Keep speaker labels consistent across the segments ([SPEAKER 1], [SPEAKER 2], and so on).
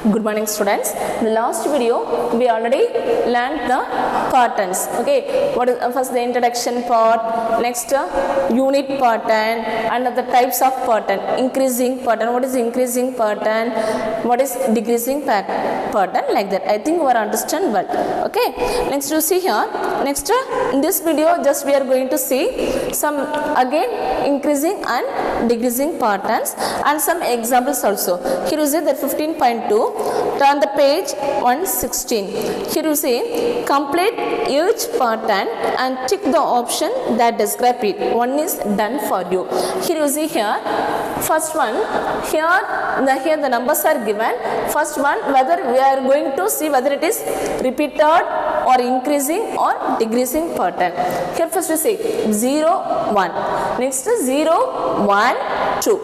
[SPEAKER 1] Good morning students. In the last video we already learned the patterns. Okay, what is first the introduction part, next unit pattern and the types of pattern. Increasing pattern, what is increasing pattern, what is decreasing pattern, like that. I think you are understand well. Okay, next you see here, next in this video just we are going to see some again increasing and decreasing patterns and some examples also. Here you see that 15.2, turn the page 116. Here you see complete each pattern and tick the option that describe it. One is done for you. Here you see here first one, here the numbers are given. First one, whether we are going to see whether it is repeated or increasing or decreasing pattern. Here first we see 0 1, next 0 1 2,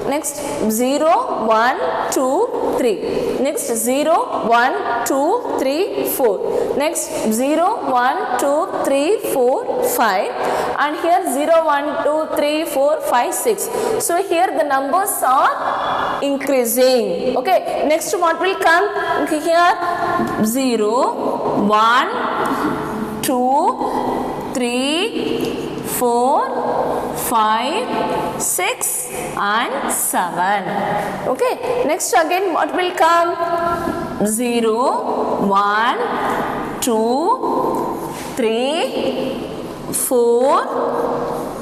[SPEAKER 1] next 0 1 2 3, next 0 1 2 3 4, next 0 1 2 3 4 5, and here 0 1 2 3 4 5 6. So here the numbers are increasing. Okay, next what will come here? 0 1 2 3 4 5 6 and 7. Okay, next again what will come? 0 1 2 3 4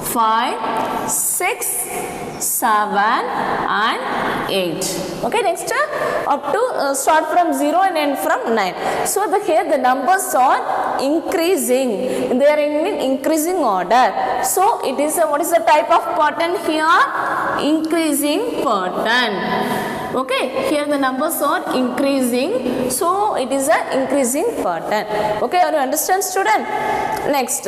[SPEAKER 1] 5 6 7 and 8. Okay, next up to start from 0 and end from 9. So here the numbers are increasing, they are in increasing order. So it is what is the type of pattern here? Increasing pattern. Okay, here the numbers are increasing, so it is a increasing pattern. Okay, are you understand student? Next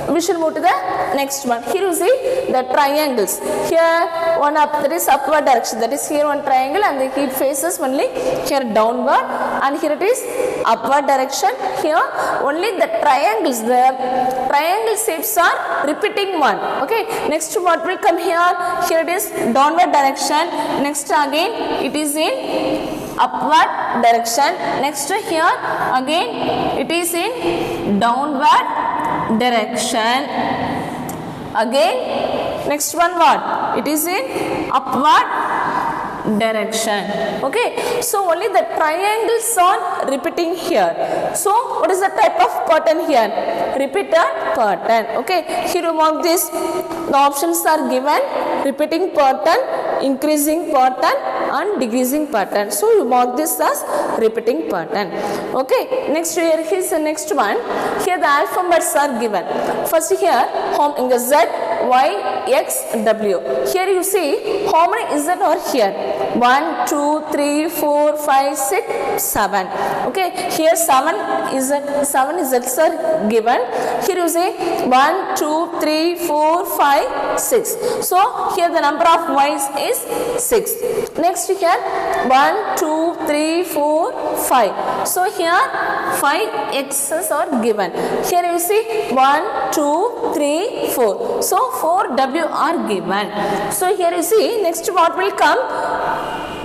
[SPEAKER 1] we shall move to the next one. Here you see the triangles. Here one up, that is upward direction, that is here one triangle and the it faces only here downward, and here it is upward direction. Here only the triangles, the triangle shapes are repeating one. Okay, next what will come here? Here it is downward direction, next again it is in upward direction, next here again it is in downward direction, again next one what? It is in upward direction. Okay, so only the triangles are repeating here. So what is the type of pattern here? Repeated pattern. Okay, here you mark this, the options are given: repeating pattern, increasing pattern and decreasing pattern. So you mark this as repeating pattern. Okay, next here is the next one. Here the alphabets are given. First here in the Z, Y, X, W. Here you see how many Z are here? 1 2 3 4 5 6 7. Okay, here 7 Z's are given. Here you see 1 2 3 4 5 6. So here the number of Y's is 6. Next here 1 2 3 4 5. So here 5 X's are given. Here you see 1 2 3 4. So 4 W are given. So here you see next what will come?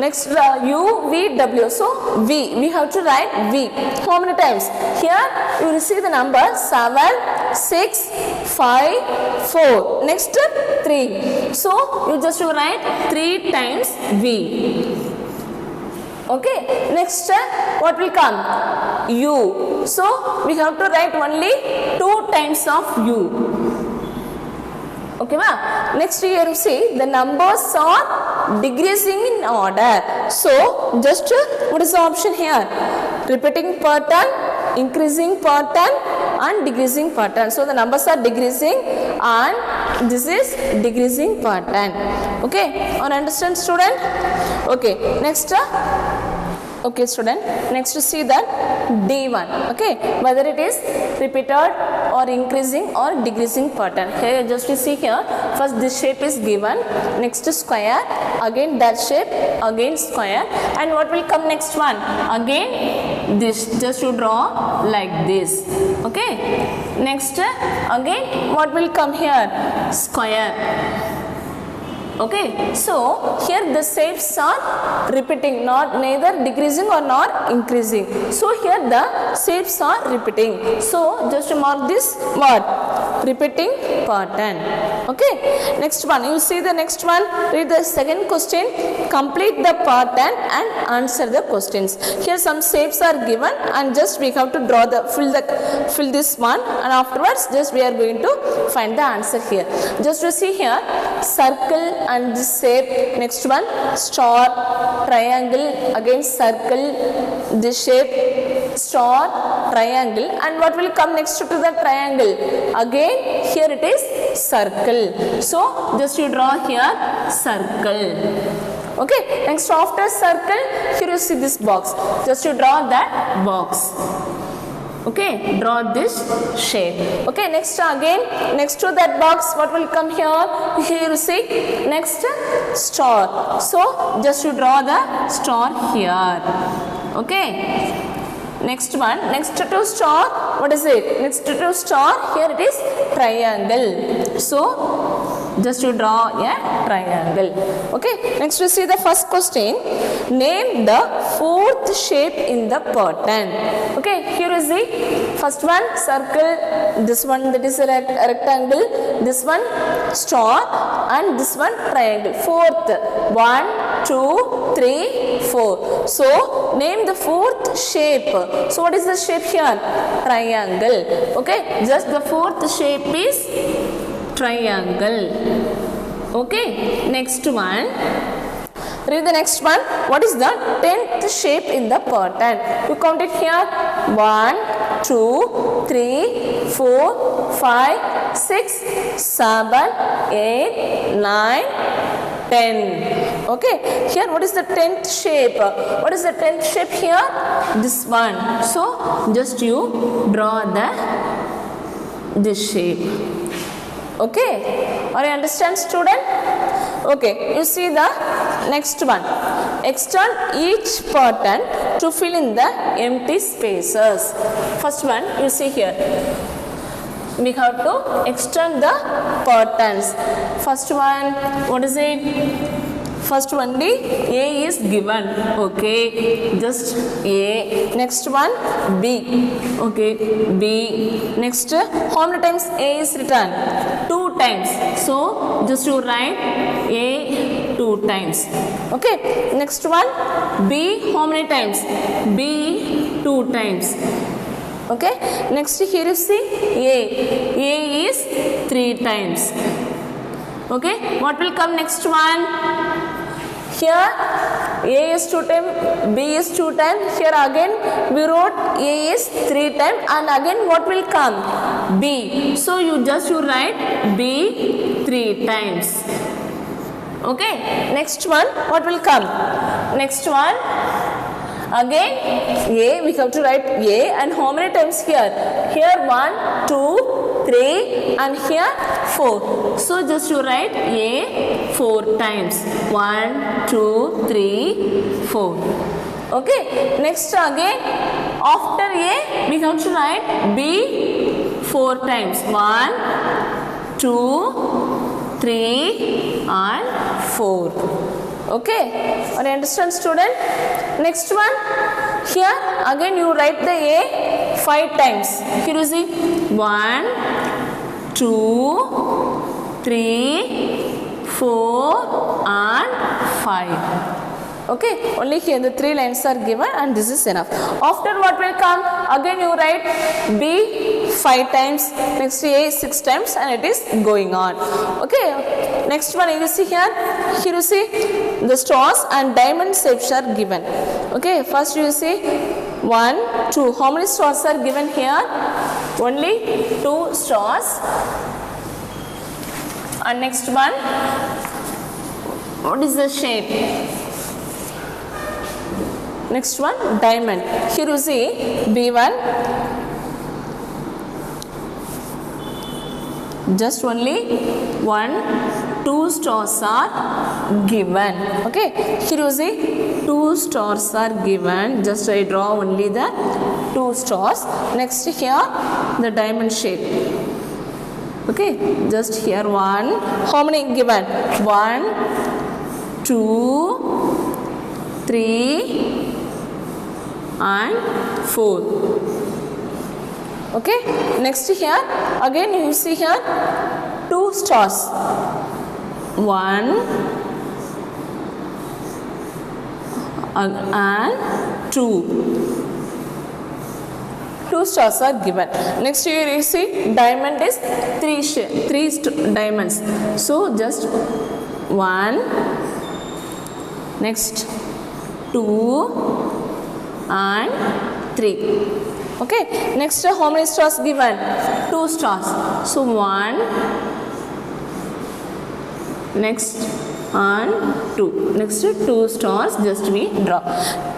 [SPEAKER 1] Next U, V, W. So V, we have to write V. How many times? Here you will see the number 7, 6, 5, 4. Next 3. So you just write 3 times V. Okay, next what will come? U. So we have to write only 2 times of U. Okay, ma? Next here you see the numbers are decreasing in order. So just what is the option here? Repeating pattern, increasing pattern and decreasing pattern. So the numbers are decreasing and this is decreasing pattern. Okay, or understand student? Okay, next okay student, next to see that D1. Okay, whether it is repeated or increasing or decreasing pattern. Here just we see here, first this shape is given, next square, again that shape, again square, and what will come next one? Again this, just to draw like this. Okay, next again what will come here? Square. Okay, so here the shapes are repeating, not neither decreasing or not increasing. So here the shapes are repeating. So just mark this word, repeating pattern. Okay, next one, you see the next one, read the second question, complete the pattern and answer the questions. Here some shapes are given and just we have to draw the fill this one, and afterwards just we are going to find the answer here. Just you see here, circle and this shape, next one star, triangle, again circle, this shape, star, triangle, and what will come next to the triangle? Again here it is circle. So just you draw here circle. Okay, next after circle, here you see this box. Just you draw that box. Okay, draw this shape. Okay, next again, next to that box, what will come here? Here you see, next star. So just you draw the star here. Okay. Next one, next to star, what is it? Next to star, here it is triangle. So just you draw a triangle. Okay, next we see the first question. Name the fourth shape in the pattern. Okay, here is the first one circle, this one that is a rectangle, this one star, and this one triangle. Fourth, 1, 2, 3, 4. So name the fourth shape. So what is the shape here? Triangle. Okay, just the fourth shape is triangle. Okay, next one. Read the next one. What is the 10th shape in the pattern? You count it here. 1, 2, 3, 4, 5, 6, 7, 8, 9, 10. Okay, here what is the 10th shape? What is the 10th shape here? This one. So just you draw this shape. Okay, are you understand, student? Okay, you see the next one. Extend each pattern to fill in the empty spaces. First one, you see here. We have to extend the patterns. First one, what is it? First only A is given. Okay, just A. Next one B. Okay, B. Next, how many times A is written? 2 times. So just you write A 2 times. Okay, next one B. How many times? B 2 times. Okay, next here you see A is 3 times. Okay, what will come next one? Here A is 2 times, B is 2 times. Here again we wrote A is 3 times, and again what will come? B. So you write B 3 times. Okay, next one, what will come? Next one, again A, we have to write A, and how many times here? Here 1, 2, 3, and here 4. So just you write A 4 times. 1, 2, 3, 4. Okay, next again after A we have to write B 4 times. 1, 2, 3, and 4. Okay, are you understand, student? Next one, here again you write the A 5 times. Here you see 1, 2, 3, 4, and 5. Okay, only here the 3 lines are given, and this is enough. After what will come? Again you write B 5 times, next A 6 times, and it is going on. Okay, next one you see here. Here you see the stars and diamond shapes are given. Okay, first you see 1, 2. How many stars are given here? Only 2 stars. And next one, what is the shape? Next one, diamond. Here you see B1. Just only 1, 2 stars are given. Okay. Here you see 2 stars are given. Just I draw only the 2 stars. Next here the diamond shape. Okay, just here 1. How many given? 1, 2, 3 and 4. Okay, next here again you see here 2 stars. 1 and 2. 2 stars are given. Next here you see diamond is 3 diamonds. So just 1, next 2 and 3. Okay, next how many stars given? 2 stars. So 1, next and 2. Next 2 stars just we draw.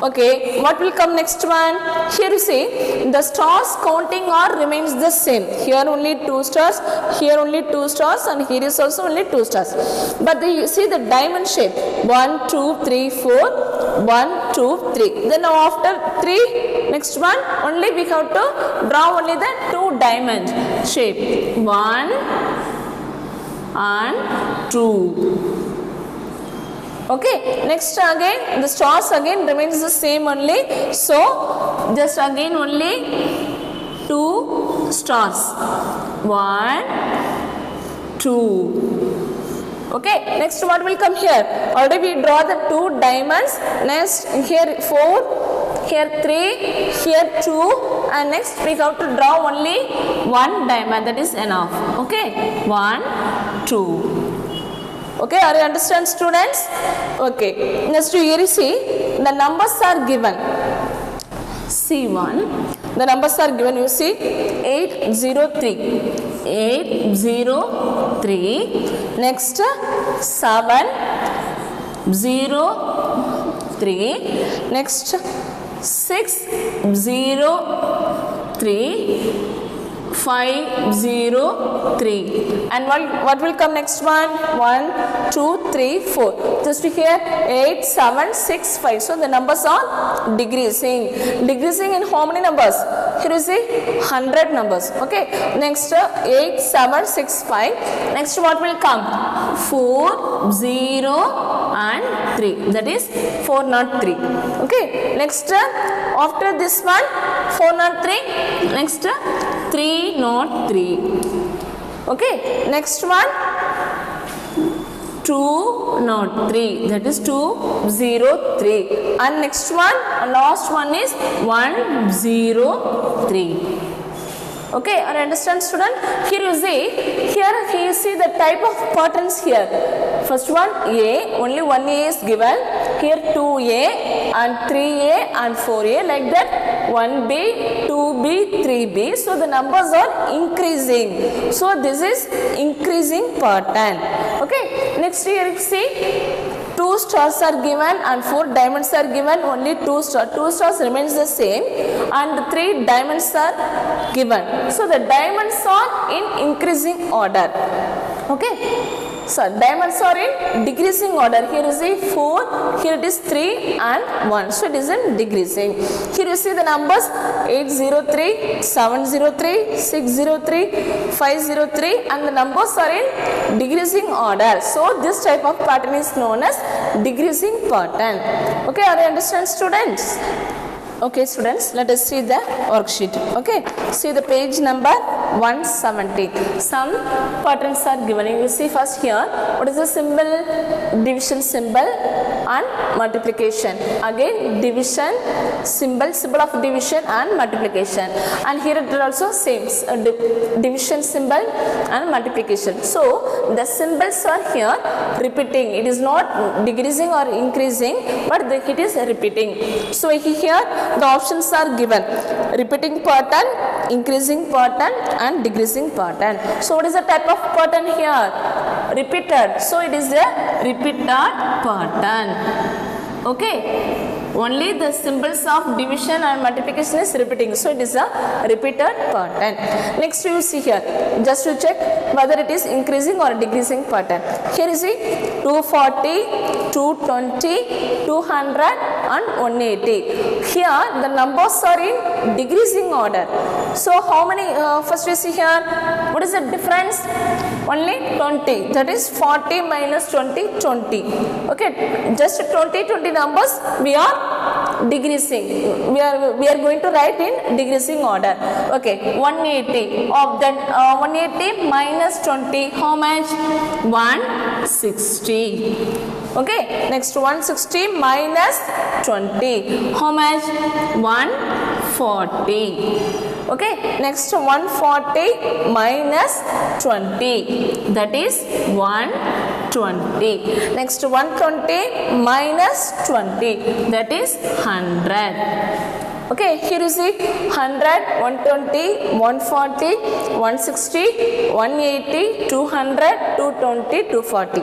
[SPEAKER 1] Okay, what will come next one? Here you see the stars counting or remains the same. Here only 2 stars, here only 2 stars, and here is also only 2 stars. But you see the diamond shape 1, 2, 3, 4. 1, 2, 3. Then after 3, next one only we have to draw only the 2 diamond shape 1 and 2. Okay, next again the stars again remains the same only. So just again only 2 stars 1, 2. Okay, next what will come here? Already we draw the 2 diamonds. Next here 4, here 3, here 2, and next we have to draw only 1 diamond. That is enough. Okay, 1, 2. Okay, are you understand, students? Okay, next here you see the numbers are given. C1, the numbers are given. You see 803. 803. Next 703. Next 603. 503. And what will come next one? 1, 2, 3, 4. Just here 8, 7, 6, 5. So the numbers are decreasing. Decreasing in how many numbers? Here you see 100 numbers. Okay. Next 8, 7, 6, 5. Next what will come? 4, 0 and 3. That is 403. Okay. Next after this one 403. Next 303. Okay, next one 203. That is 203. And next one, last one is 103. Okay, I understand, student? Here you see the type of patterns here. First one A, only one A is given. Here 2A and 3A and 4A, like that 1B, 2B, 3B. So the numbers are increasing. So this is increasing pattern. Okay, next here you see 2 stars are given and 4 diamonds are given. Only 2 stars. 2 stars remains the same and 3 diamonds are given. So the diamonds are in increasing order. Okay. So diamonds are in decreasing order. Here you see 4, here it is 3 and 1. So it is in decreasing. Here you see the numbers 803, 703, 603, 503, and the numbers are in decreasing order. So this type of pattern is known as decreasing pattern. Okay, are you understand, students? Okay, students, let us see the worksheet. Okay, see the page number 170. Some patterns are given. You see first here, what is the symbol? Division symbol and multiplication. Again, division symbol of division and multiplication. And here it is also same, division symbol and multiplication. So the symbols are here repeating. It is not decreasing or increasing, but it is repeating. So here the options are given: repeating pattern, increasing pattern and decreasing pattern. So what is the type of pattern here? Repeated. So it is a repeated pattern. Okay. Only the symbols of division and multiplication is repeating. So it is a repeated pattern. Next you see here, just to check whether it is increasing or decreasing pattern. Here you see 240, 220, 200 and 180. Here the numbers are in decreasing order. So how many, first we see here, what is the difference? Only 20, that is 40 minus 20, 20. Okay, just 20 numbers we are decreasing. We are going to write in decreasing order. Okay, 180 of that 180 minus 20, how much? 160. Okay, next 160 minus 20, how much? 140. Okay, next 140 minus 20, that is 120. Next 120 minus 20, that is 100. Okay, here you see 100, 120, 140, 160, 180, 200, 220, 240.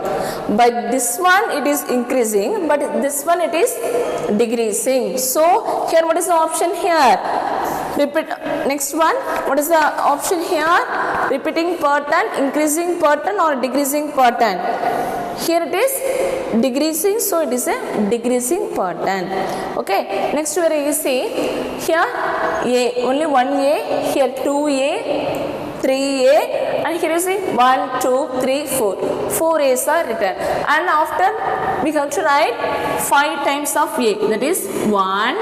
[SPEAKER 1] But this one it is increasing, but this one it is decreasing. So here what is the option here? Repeat. Next one, what is the option here? Repeating pattern, increasing pattern or decreasing pattern? Here it is decreasing, so it is a decreasing pattern. Okay, next where you see here A, only one A, here 2A, 3A, and here you see 1, 2, 3, 4. 4 A's are written, and after we have to write 5 times of A, that is 1,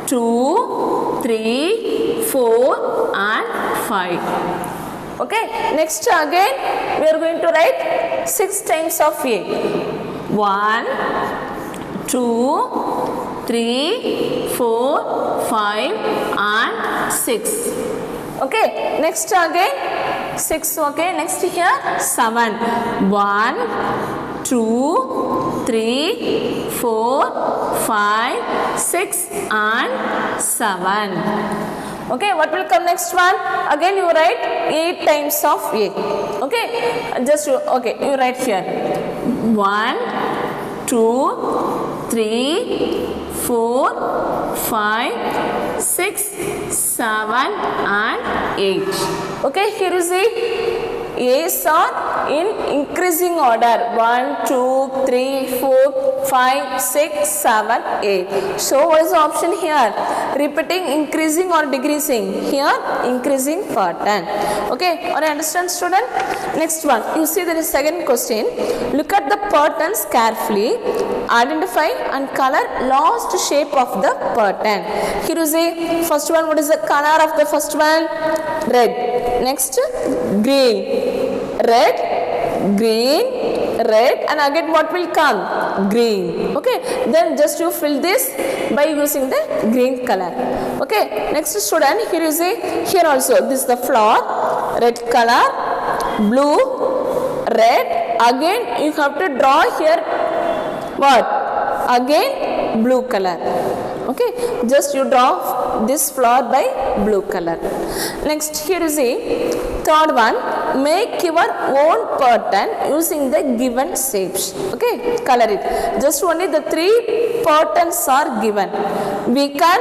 [SPEAKER 1] 2, 3, 4 and 5. Okay, next again we are going to write 6 times of A. 1, 2, 3, 4, 5 and 6. Okay, next again 6. Okay, next here 7. 1, 2, 3, 4, 5, 6 and 7. Okay, what will come next one? Again you write 8 times of A. Okay, just okay, you write here 1, 2, 3, 4, 5, 6, 7 and 8. Okay, here you see A's are in increasing order 1, 2, 3, 4, 5, 6, 7, 8. So what is the option here? Repeating, increasing or decreasing? Here increasing pattern. Okay, or understand student? Next one, you see there is second question. Look at the patterns carefully. Identify and color last shape of the pattern. Here you see first one, what is the color of the first one? Red. Next green. Red, green, red, and again what will come? Green. Okay, then just you fill this by using the green color. Okay, next student, here you see, here also this is the flower, red color, blue, red, again you have to draw here what? Again blue color. Okay, just you draw this flower by blue color. Next here you see third one, make your own pattern using the given shapes. Okay, color it. Just only the 3 patterns are given. We can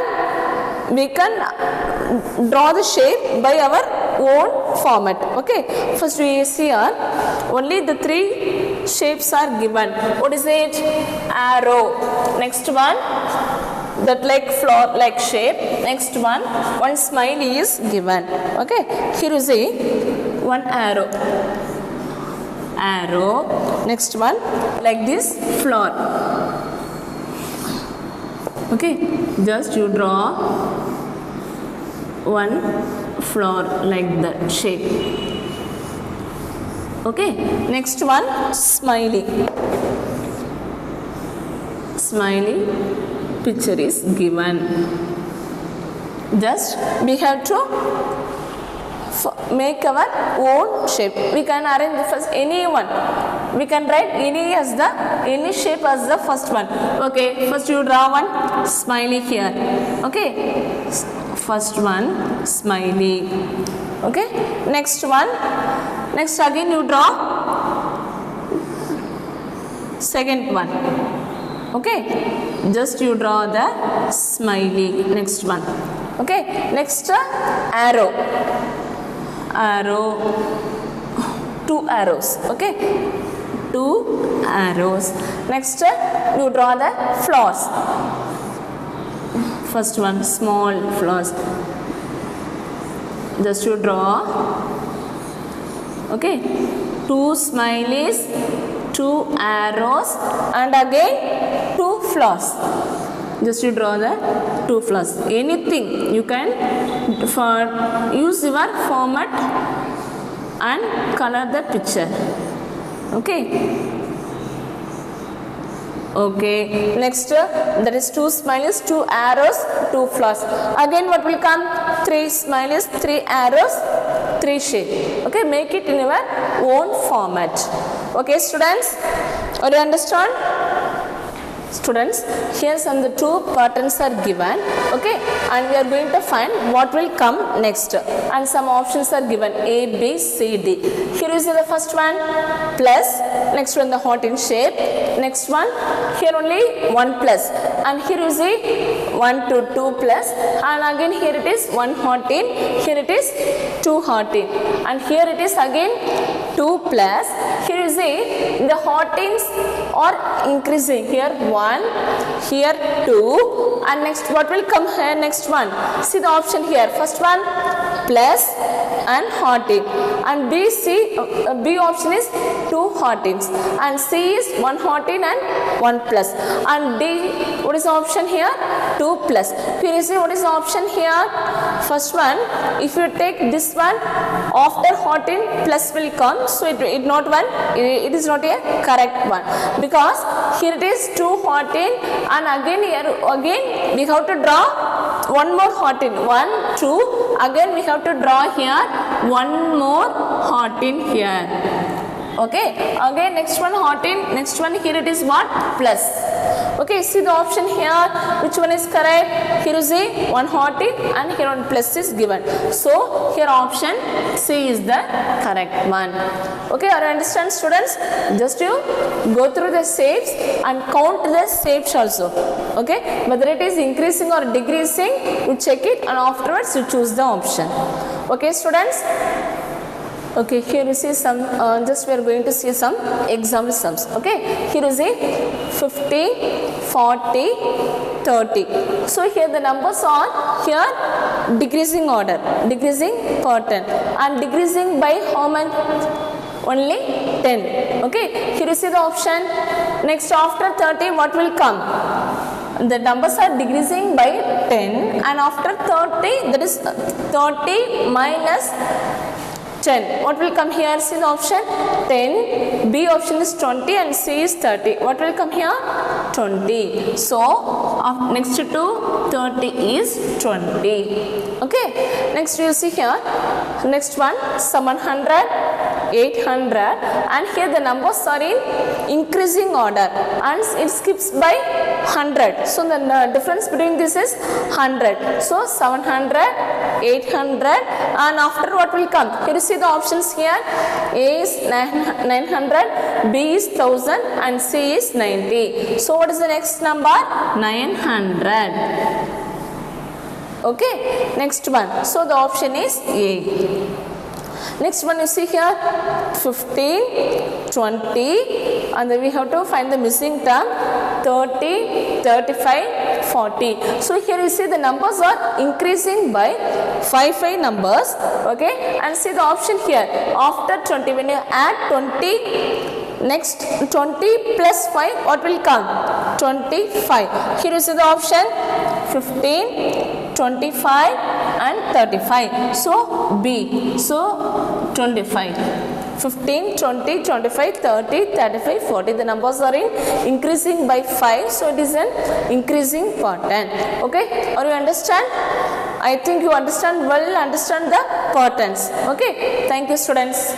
[SPEAKER 1] draw the shape by our own format. Okay, first we see here only the 3 shapes are given. What is it? Arrow. Next one, that like flower like shape. Next one smiley is given. Okay, here you see one arrow. Next one like this flower. Okay, just you draw one flower like that shape. Okay, next one smiley. Picture is given. Just we have to make our own shape. We can arrange the first any one. We can write any shape as the first one. Okay, first you draw one smiley here. Okay, first one smiley. Okay, next one. Next again you draw second one. Okay, just you draw the smiley. Next one. Okay, next arrow. Arrow, 2 arrows. Okay, 2 arrows. Next you draw the flowers. First one, small flowers. Just you draw. Okay, 2 smileys, 2 arrows, and again 2 flowers. Just you draw the 2 flowers. Anything you can use your format and color the picture. Okay. Okay. Next, that is 2 smileys, 2 arrows, 2 flowers. Again, what will come? 3 smileys, 3 arrows, 3 shade. Okay. Make it in your own format. Okay, students. Are you understand? Students, here some the 2 patterns are given. Okay, and we are going to find what will come next, and some options are given A, B, C, D. Here is the first one, plus. Next one, the heart in shape. Next one, here only 1 plus, and here you see 1 to 2 plus, and again here it is 1 heart in, here it is 2 heart in, and here it is again 2 plus. Here you see the heartings are increasing. Here 1, here 2, and next what will come here? Next one. See the option here. First one plus and hearting, and B option is 2 heartings, and C is 1 hearting and 1 plus, and D, what is the option here? 2 plus. Here you see what is the option here? First one, if you take this one, after hearting plus will come, so it not one, it is not a correct one, because here it is 2 hearting, and again here again we have to draw one more hearting, 1, 2, again we have to draw here one more hearting here. Okay, again next one hearting, next one here it is what? Plus. Okay, see the option here, which one is correct? Here you see 1 hearting and here 1 plus is given. So here option C is the correct one. Okay, are you understand, students? Just you go through the shapes and count the shapes also. Okay, whether it is increasing or decreasing, you check it and afterwards you choose the option. Okay, students? Okay, here you see some, just we are going to see some example sums. Okay, here you see 50, 40, 30. So here the numbers are here decreasing order, decreasing pattern, and decreasing by how much? Only 10. Okay, here you see the option. Next, after 30, what will come? The numbers are decreasing by 10, and after 30, that is 30 minus 10. What will come here? See the option 10. B option is 20 and C is 30. What will come here? 20. So next to 30 is 20. Okay. Next you see here. Next one 700, 800, and here the numbers are in increasing order and it skips by 100. So the difference between this is 100. So 700, 800, and after what will come? Here you see the options here. A is 900, B is 1000, and C is 90. So what is the next number? 900. Okay, next one. So the option is A. Next one you see here 15, 20, and then we have to find the missing term 30, 35, 40. So here you see the numbers are increasing by 5 numbers. Okay, and see the option here after 20, when you add 20, next 20 plus 5, what will come? 25. Here you see the option 15, 25 and 35. So B. So 25. 15, 20, 25, 30, 35, 40. The numbers are in increasing by 5. So it is an increasing pattern. Okay. Or you understand? I think you understand well, understand the patterns. Okay. Thank you, students.